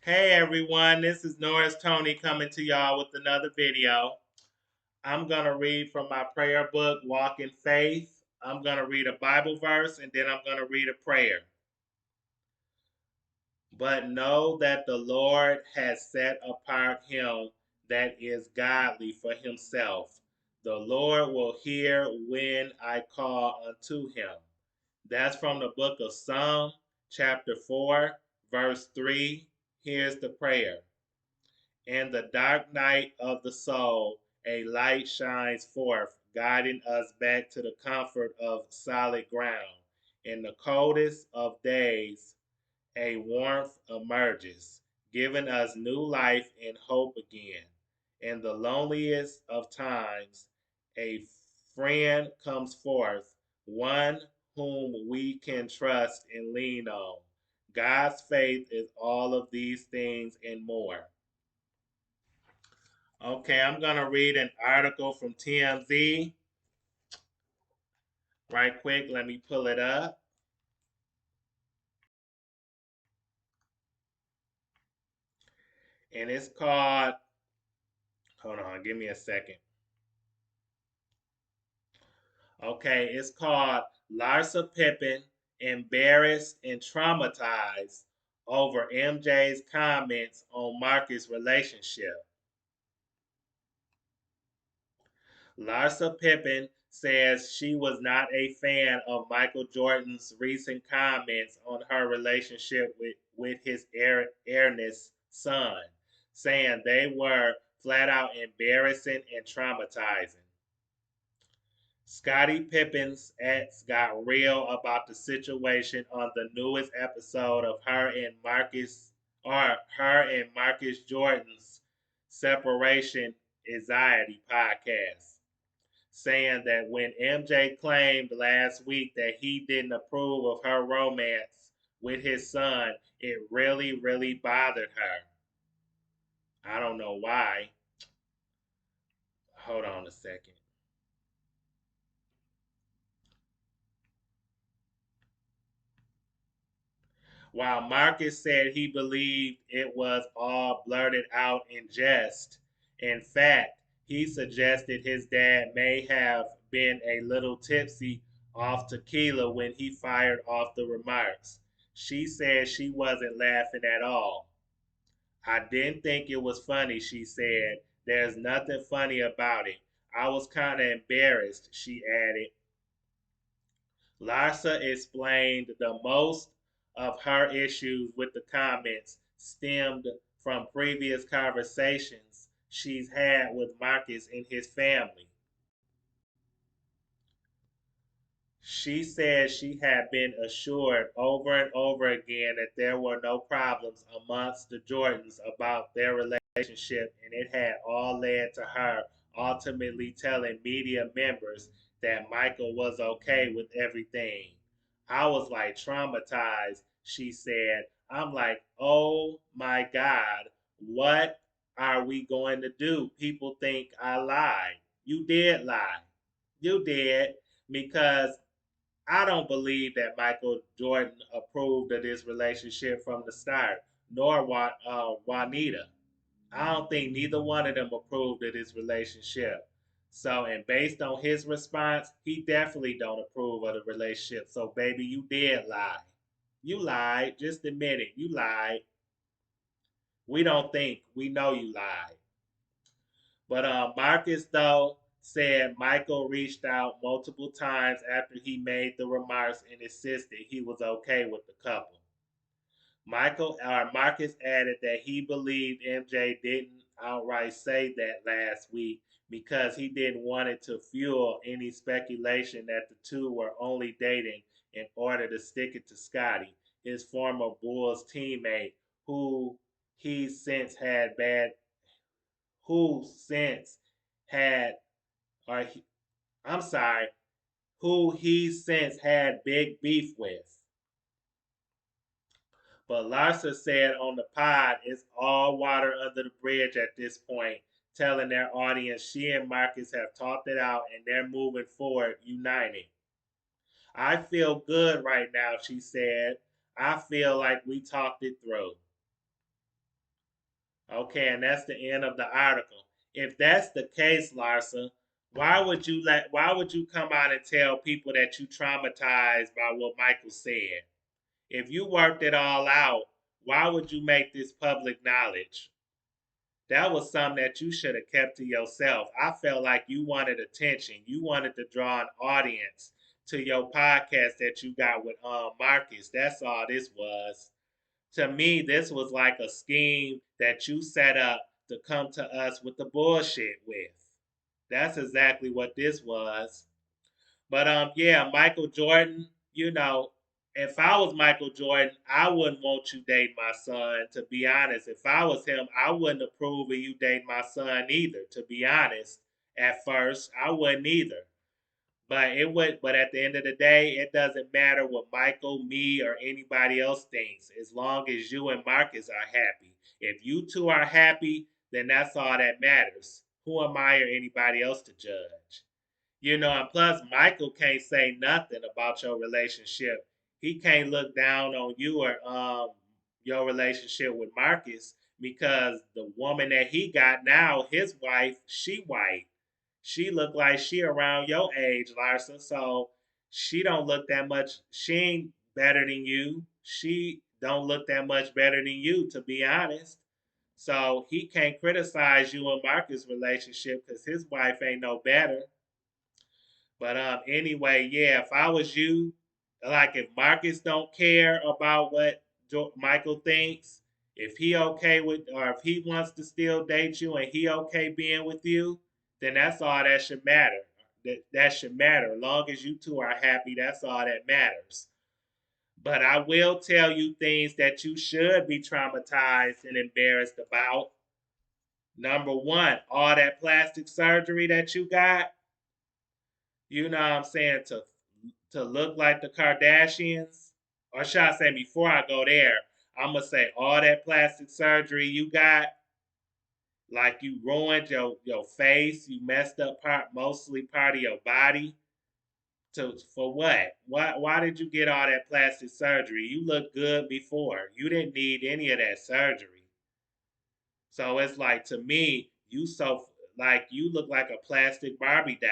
Hey everyone, this is Norris Tony coming to y'all with another video. I'm going to read from my prayer book, Walk in Faith. I'm going to read a Bible verse and then I'm going to read a prayer. But know that the Lord has set apart him that is godly for himself. The Lord will hear when I call unto him. That's from the book of Psalm, chapter 4, verse 3. Here's the prayer. In the dark night of the soul, a light shines forth, guiding us back to the comfort of solid ground. In the coldest of days, a warmth emerges, giving us new life and hope again. In the loneliest of times, a friend comes forth, one whom we can trust and lean on. God's faith is all of these things and more. Okay, I'm going to read an article from TMZ right quick. Let me pull it up. And it's called, hold on, give me a second. Okay, it's called Larsa Pippen Embarrassed and Traumatized over MJ's comments on Marcus' relationship. Larsa Pippen says she was not a fan of Michael Jordan's recent comments on her relationship with his Ernest son, saying they were flat out embarrassing and traumatizing. Scottie Pippen's ex got real about the situation on the newest episode of her and Marcus Jordan's separation anxiety podcast, saying that when MJ claimed last week that he didn't approve of her romance with his son, it really, really bothered her. I don't know why. Hold on a second. While Marcus said he believed it was all blurted out in jest, in fact, he suggested his dad may have been a little tipsy off tequila when he fired off the remarks. She said she wasn't laughing at all. I didn't think it was funny, she said. There's nothing funny about it. I was kind of embarrassed, she added. Larsa explained the most of her issues with the comments stemmed from previous conversations she's had with Marcus and his family. She said she had been assured over and over again that there were no problems amongst the Jordans about their relationship, and it had all led to her ultimately telling media members that Michael was okay with everything. I was like traumatized, she said. I'm like, oh my God, what are we going to do? People think I lied. You did lie. You did, because I don't believe that Michael Jordan approved of this relationship from the start, nor Juanita. I don't think neither one of them approved of this relationship. So, and based on his response, he definitely don't approve of the relationship. So, baby, you did lie. You lied. Just admit it. You lied. We don't think. We know you lied. But Marcus, though, said Michael reached out multiple times after he made the remarks and insisted he was okay with the couple. Marcus added that he believed MJ didn't outright say that last week because he didn't want it to fuel any speculation that the two were only dating in order to stick it to Scottie, his former Bulls teammate, he since had bad who since had or he, I'm sorry, who he since had big beef with. But Larsa said on the pod it's all water under the bridge at this point, telling their audience she and Marcus have talked it out and they're moving forward uniting. I feel good right now, she said. I feel like we talked it through. Okay, and that's the end of the article. If that's the case, Larsa, why would you come out and tell people that you traumatized by what Michael said? If you worked it all out, why would you make this public knowledge? That was something that you should have kept to yourself. I felt like you wanted attention. You wanted to draw an audience to your podcast that you got with Marcus. That's all this was. To me, this was like a scheme that you set up to come to us with the bullshit with. That's exactly what this was. But yeah, Michael Jordan, if I was Michael Jordan, I wouldn't want you dating my son, to be honest. If I was him, I wouldn't approve of you dating my son either, to be honest. At first, I wouldn't either. But at the end of the day, it doesn't matter what Michael, me, or anybody else thinks, as long as you and Marcus are happy. If you two are happy, then that's all that matters. Who am I or anybody else to judge? And plus Michael can't say nothing about your relationship. He can't look down on you or your relationship with Marcus, because the woman that he got now, his wife, she white. She look like she around your age, Larsa. So she don't look that much. She ain't better than you. She don't look that much better than you, to be honest. So he can't criticize you and Marcus' relationship because his wife ain't no better. But anyway, yeah, if I was you, like if Marcus don't care about what Michael thinks, if he okay with, or if he wants to still date you and he okay being with you, then that's all that should matter. That should matter. As long as you two are happy, that's all that matters. But I will tell you things that you should be traumatized and embarrassed about. Number one, all that plastic surgery that you got, you know what I'm saying, to look like the Kardashians. Or should I say, before I go there, I'm gonna say all that plastic surgery you got, like you ruined your face, you messed up mostly part of your body. For what? Why did you get all that plastic surgery? You looked good before. You didn't need any of that surgery. So it's like, to me, you look like a plastic Barbie doll.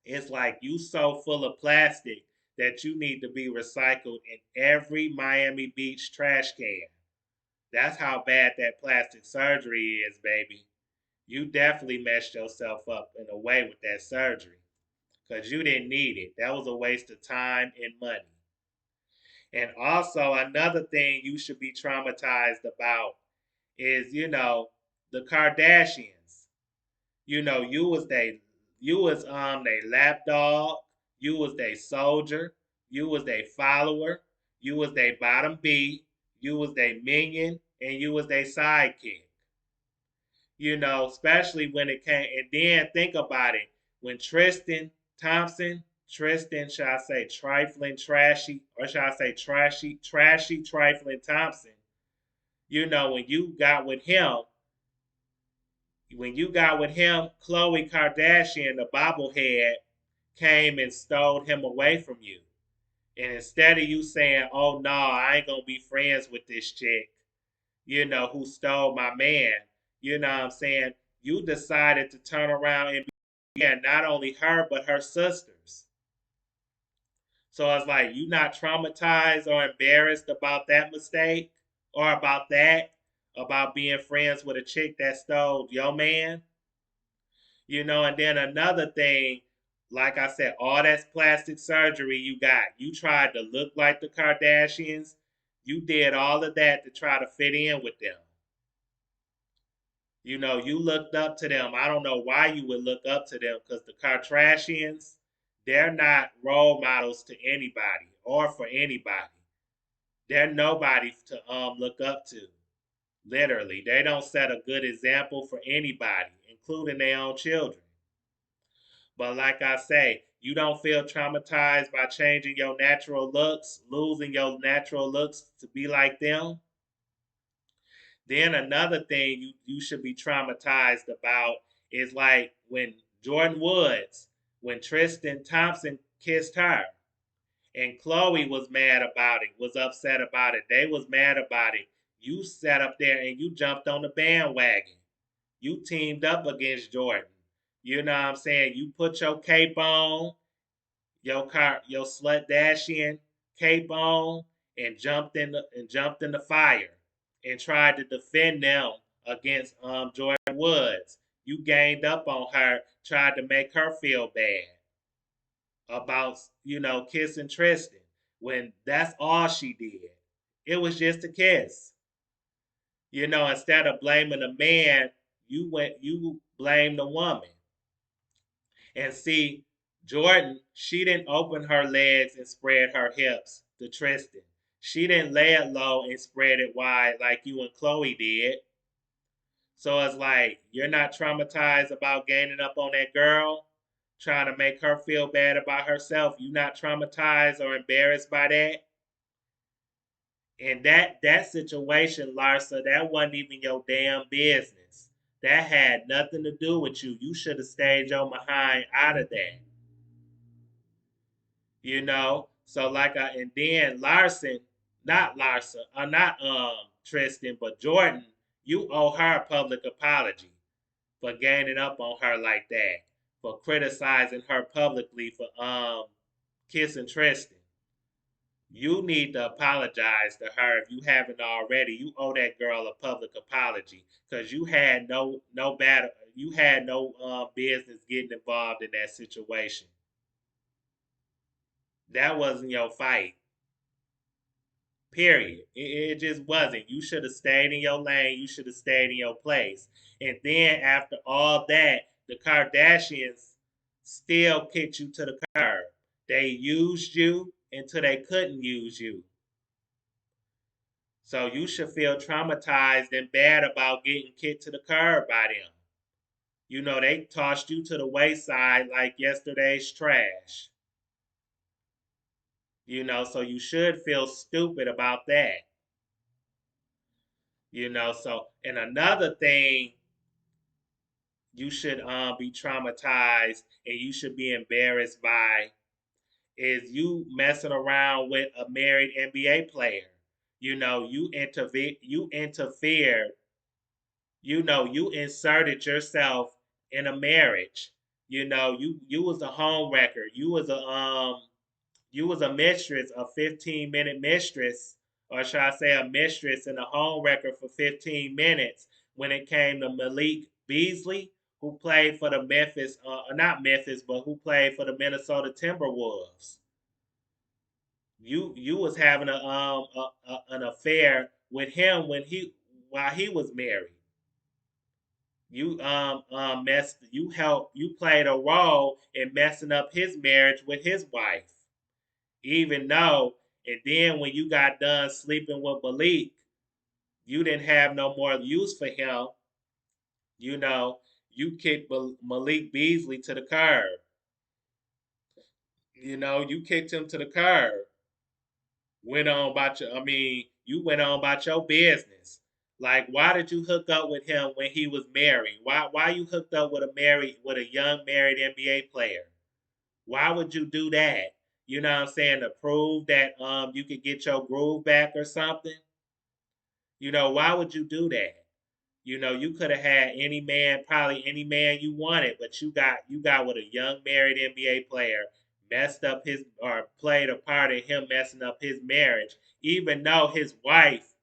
It's like you so full of plastic that you need to be recycled in every Miami Beach trash can. That's how bad that plastic surgery is, baby. You definitely messed yourself up in a way with that surgery because you didn't need it. That was a waste of time and money. And also, another thing you should be traumatized about is, the Kardashians. You was they lapdog, you was they soldier, you was they follower, you was they bottom B, you was they minion, and you was they sidekick. Especially when it came, and then think about it. When Tristan, should I say trifling trashy, or should I say trashy trifling Thompson, when you got with him, Khloe Kardashian, the bobblehead, came and stole him away from you. And instead of you saying, "Oh no, I ain't gonna be friends with this chick," who stole my man, you know what I'm saying? You decided to turn around and be, yeah, not only her but her sisters. So it's like, you not traumatized or embarrassed about that mistake, or about being friends with a chick that stole your man. And then another thing, like I said, all that plastic surgery you got, you tried to look like the Kardashians. You did all of that to try to fit in with them. You looked up to them. I don't know why you would look up to them, because the Kardashians, they're not role models to anybody or for anybody. They're nobody to look up to. Literally, they don't set a good example for anybody, including their own children. But like I say, you don't feel traumatized by changing your natural looks, losing your natural looks to be like them. Then another thing you should be traumatized about is like when Jordan Woods, when Tristan Thompson kissed her, and Khloe was mad about it, was upset about it. They was mad about it. You sat up there and you jumped on the bandwagon. You teamed up against Jordan. You know what I'm saying? You put your cape on, your slut dashing cape on, and jumped in the fire and tried to defend them against Jordan Woods. You gained up on her, tried to make her feel bad about kissing Tristan when that's all she did. It was just a kiss. Instead of blaming the man, you blame the woman. And see, Jordan, she didn't open her legs and spread her hips to Tristan. She didn't lay it low and spread it wide like you and Chloe did. So it's like you're not traumatized about gaining up on that girl, trying to make her feel bad about herself. You're not traumatized or embarrassed by that. And that situation, Larsa, that wasn't even your damn business. That had nothing to do with you. You should have stayed your behind out of that. So and then Larson, not Larsa, not Tristan, but Jordan, you owe her a public apology for gaining up on her like that, for criticizing her publicly for kissing Tristan. You need to apologize to her if you haven't already. You owe that girl a public apology because you had no bad you had no business getting involved in that situation. That wasn't your fight. Period. It just wasn't. You should have stayed in your lane. You should have stayed in your place. And then after all that, the Kardashians still kicked you to the curb. They used you until they couldn't use you. So you should feel traumatized and bad about getting kicked to the curb by them. They tossed you to the wayside like yesterday's trash. So you should feel stupid about that. And another thing you should be traumatized and you should be embarrassed by is you messing around with a married NBA player. You interfered, you inserted yourself in a marriage. You was a home wrecker. You was a mistress, a 15-minute mistress, or should I say a mistress and a home wrecker for 15 minutes when it came to Malik Beasley, who played for the not Memphis, but who played for the Minnesota Timberwolves. You was having an affair with him while he was married. You played a role in messing up his marriage with his wife. Even though, and then when you got done sleeping with Malik, you didn't have no more use for him. You know, you kicked Malik Beasley to the curb. You kicked him to the curb. You went on about your business. Like, why did you hook up with him when he was married? Why you hooked up with a young married NBA player? Why would you do that? You know what I'm saying? To prove that you could get your groove back or something? Why would you do that? You could have had any man, probably any man you wanted, but you got with a young married NBA player, messed up his or played a part in him messing up his marriage, even though his wife,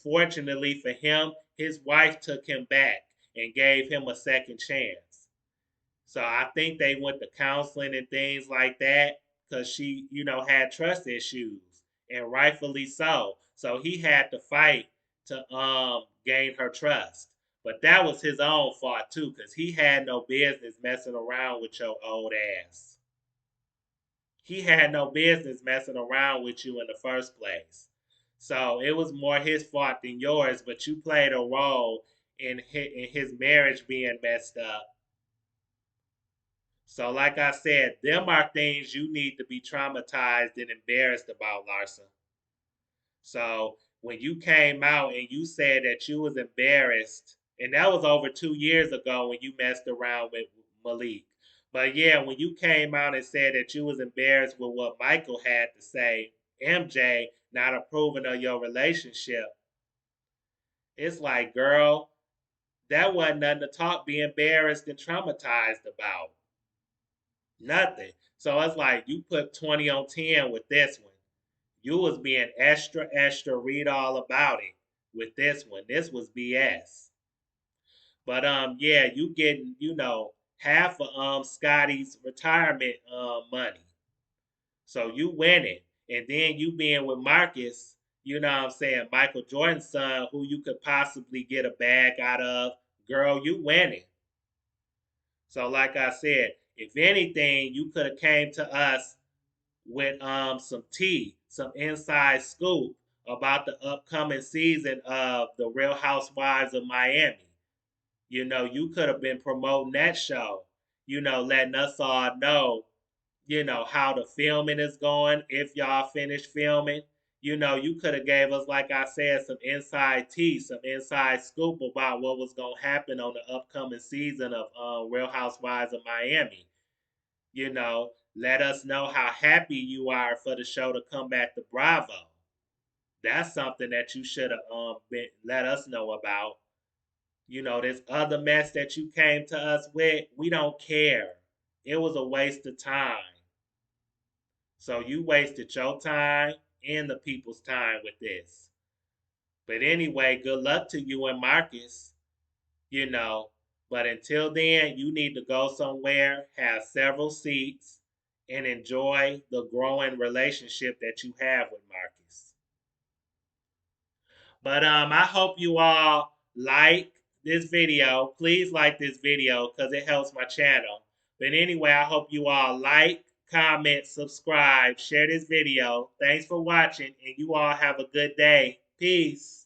fortunately for him, his wife took him back and gave him a second chance. So I think they went to counseling and things like that because she, had trust issues, and rightfully so. So he had to fight to gain her trust. But that was his own fault too, because he had no business messing around with your old ass. He had no business messing around with you in the first place. So it was more his fault than yours, but you played a role in his marriage being messed up. So, like I said, them are things you need to be traumatized and embarrassed about, Larsa. So, when you came out and you said that you was embarrassed, and that was over 2 years ago when you messed around with Malik. But yeah, when you came out and said that you was embarrassed with what Michael had to say, MJ not approving of your relationship, It's like, girl, that wasn't nothing to talk, be embarrassed and traumatized about. Nothing. So it's like you put 20 on 10 with this one. You was being extra, extra, read all about it with this one. This was BS. But yeah, you getting, half of Scotty's retirement money. So you winning. And then you being with Marcus, you know what I'm saying, Michael Jordan's son, who you could possibly get a bag out of. Girl, you winning. So like I said, if anything, you could have came to us with some tea, some inside scoop about the upcoming season of The Real Housewives of Miami. You could have been promoting that show, letting us all know, how the filming is going, if y'all finish filming. You could have gave us, like I said, some inside tea, some inside scoop about what was going to happen on the upcoming season of Real Housewives of Miami. Let us know how happy you are for the show to come back to Bravo. That's something that you should have let us know about. This other mess that you came to us with, we don't care. It was a waste of time. So you wasted your time and the people's time with this. But anyway, good luck to you and Marcus, you know. But until then, you need to go somewhere, have several seats, and enjoy the growing relationship that you have with Marcus. But I hope you all like this video. Please like this video because it helps my channel. But anyway, I hope you all like, comment, subscribe, share this video. Thanks for watching, and you all have a good day. Peace.